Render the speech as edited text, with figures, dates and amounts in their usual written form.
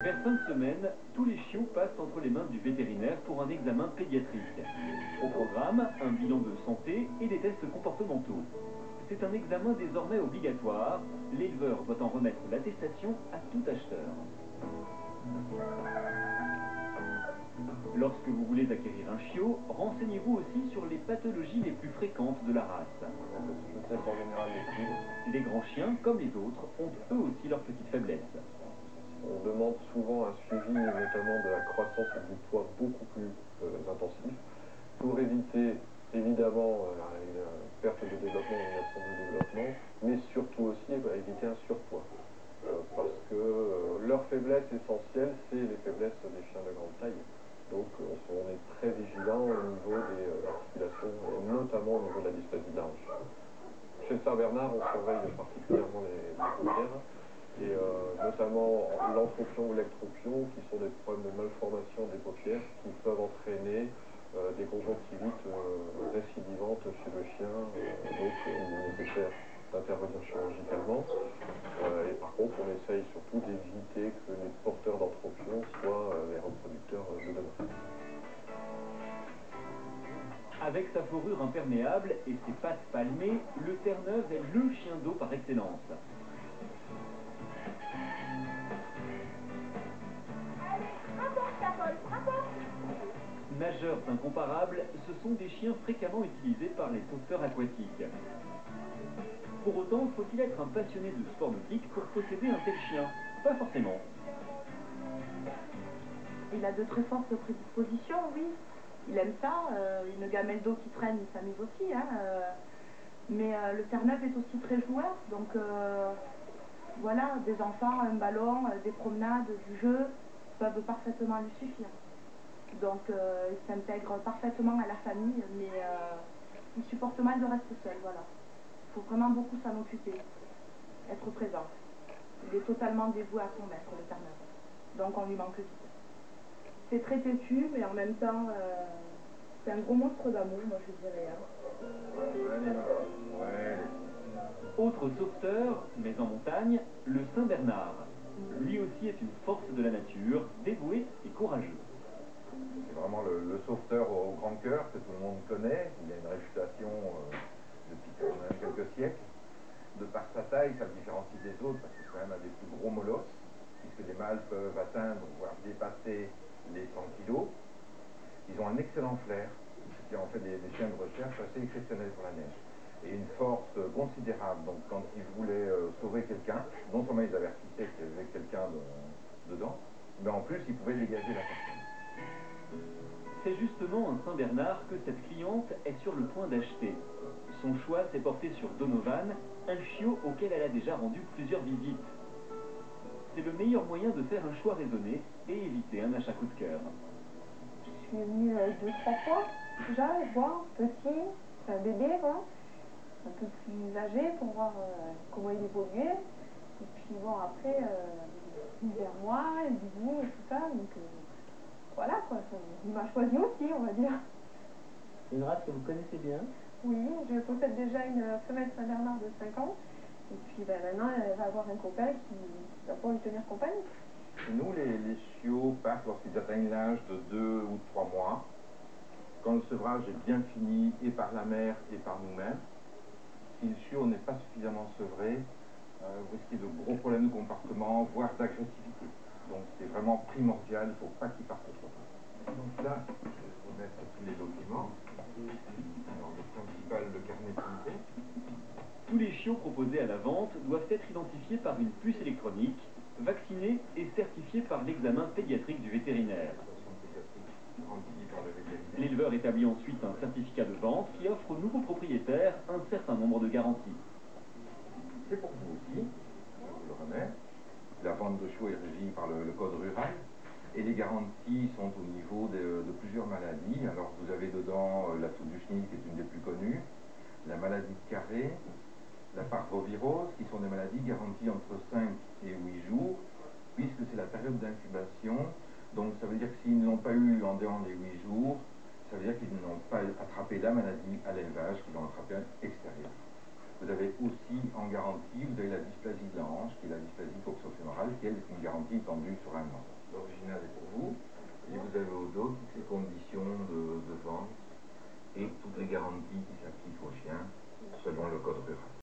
Vers fin de semaine, tous les chiots passent entre les mains du vétérinaire pour un examen pédiatrique. Au programme, un bilan de santé et des tests comportementaux. C'est un examen désormais obligatoire. L'éleveur doit en remettre l'attestation à tout acheteur. Lorsque vous voulez acquérir un chiot, renseignez-vous aussi sur les pathologies les plus fréquentes de la race. Les grands chiens, comme les autres, ont eux aussi leurs petites faiblesses. On demande souvent un suivi, notamment de la croissance et du poids beaucoup plus intensif, pour éviter évidemment une perte de développement, une absence de développement, mais surtout aussi éviter un surpoids. Parce que leur faiblesse essentielle, c'est les faiblesses des chiens de grande taille. Donc on est très vigilant au niveau des articulations, et notamment au niveau de la dysplasie de la hanche. Chez le Saint-Bernard, on surveille particulièrement les paupières, et notamment l'entropion ou l'ectropion, qui sont des problèmes de malformation des paupières qui peuvent entraîner des conjonctivites récidivantes chez le chien, donc il est nécessaire d'intervenir chirurgicalement. Et par contre, on essaye surtout d'éviter que les porteurs d'entropion soient les reproducteurs de demain. Avec sa fourrure imperméable et ses pattes palmées, le Terre-Neuve est le chien d'eau par excellence. Nageurs incomparables, ce sont des chiens fréquemment utilisés par les sauveteurs aquatiques. Pour autant, faut-il être un passionné de sport nautique pour posséder un tel chien? Pas forcément. Il a de très fortes prédispositions, oui. Il aime ça. Une gamelle d'eau qui traîne, il s'amuse aussi. Hein, mais le Terre-Neuve est aussi très joueur. Donc voilà, des enfants, un ballon, des promenades, du jeu peuvent parfaitement lui suffire. Donc il s'intègre parfaitement à la famille, mais il supporte mal de rester seul, voilà. Il faut vraiment beaucoup s'en occuper, être présent. Il est totalement dévoué à son maître, le Terre-Neuve. Donc on lui manque vite. C'est très têtu, mais en même temps, c'est un gros monstre d'amour, moi je dirais. Hein. Autre sauveteur, mais en montagne, le Saint-Bernard. Lui aussi est une force de la nature, dévoué et courageux. C'est vraiment le sauveteur au grand cœur que tout le monde connaît. Il a une réputation depuis quand même quelques siècles. De par sa taille, ça le différencie des autres parce que c'est quand même un des plus gros molosses, puisque les mâles peuvent atteindre, voire dépasser les 100 kg. Ils ont un excellent flair, ce qui en fait des chiens de recherche assez exceptionnels pour la neige. Et une force considérable. Donc quand ils voulaient sauver quelqu'un, non seulement ils avertissaient qu'il y avait quelqu'un dedans, mais en plus ils pouvaient dégager la personne. C'est justement un Saint-Bernard que cette cliente est sur le point d'acheter. Son choix s'est porté sur Donovan, un chiot auquel elle a déjà rendu plusieurs visites. C'est le meilleur moyen de faire un choix raisonné et éviter un achat coup de cœur. Je suis venue 2-3 fois déjà voir, petit, c'est un bébé quoi, un peu plus âgé pour voir comment il évoluait. Et puis bon après, il est vers moi, il bisou et tout ça, donc voilà quoi, il m'a choisi aussi on va dire. C'est une race que vous connaissez bien? Oui, je possède déjà une femelle Saint-Bernard de 5 ans. Et puis maintenant, elle va avoir un copain qui va pouvoir lui tenir compagnie. Chez nous, les chiots partent lorsqu'ils atteignent l'âge de 2 ou 3 mois. Quand le sevrage est bien fini, et par la mère et par nous-mêmes. Si le chiot n'est pas suffisamment sevré, vous risquez de gros problèmes de comportement, voire d'agressivité. Donc c'est vraiment primordial, il ne faut pas qu'il parte trop tôt. Donc là, je vais vous mettre tous les documents. Alors le principal, le carnet de santé. Tous les chiots proposés à la vente doivent être identifiés par une puce électronique, vaccinés et certifiés par l'examen pédiatrique du vétérinaire. L'éleveur établit ensuite un certificat de vente qui offre aux nouveaux propriétaires un certain nombre de garanties. C'est pour vous aussi, je vous le remets. La vente de chiots est régie par le code rural et les garanties sont au niveau de plusieurs maladies. Alors vous avez dedans la toux du chenil qui est une des plus connues, la maladie de Carré, la parvovirose, qui sont des maladies garanties entre 5 et 8 jours, puisque c'est la période d'incubation. Donc ça veut dire que s'ils ne l'ont pas eu en dehors des 8 jours, ça veut dire qu'ils n'ont pas attrapé la maladie à l'élevage, qu'ils l'ont attrapé à l'extérieur. Vous avez aussi en garantie, vous avez la dysplasie de la hanche, qui est la dysplasie coxofémorale, qui elle est une garantie étendue sur 1 an. L'original est pour vous, et vous avez au dos toutes les conditions de vente et toutes les garanties qui s'appliquent aux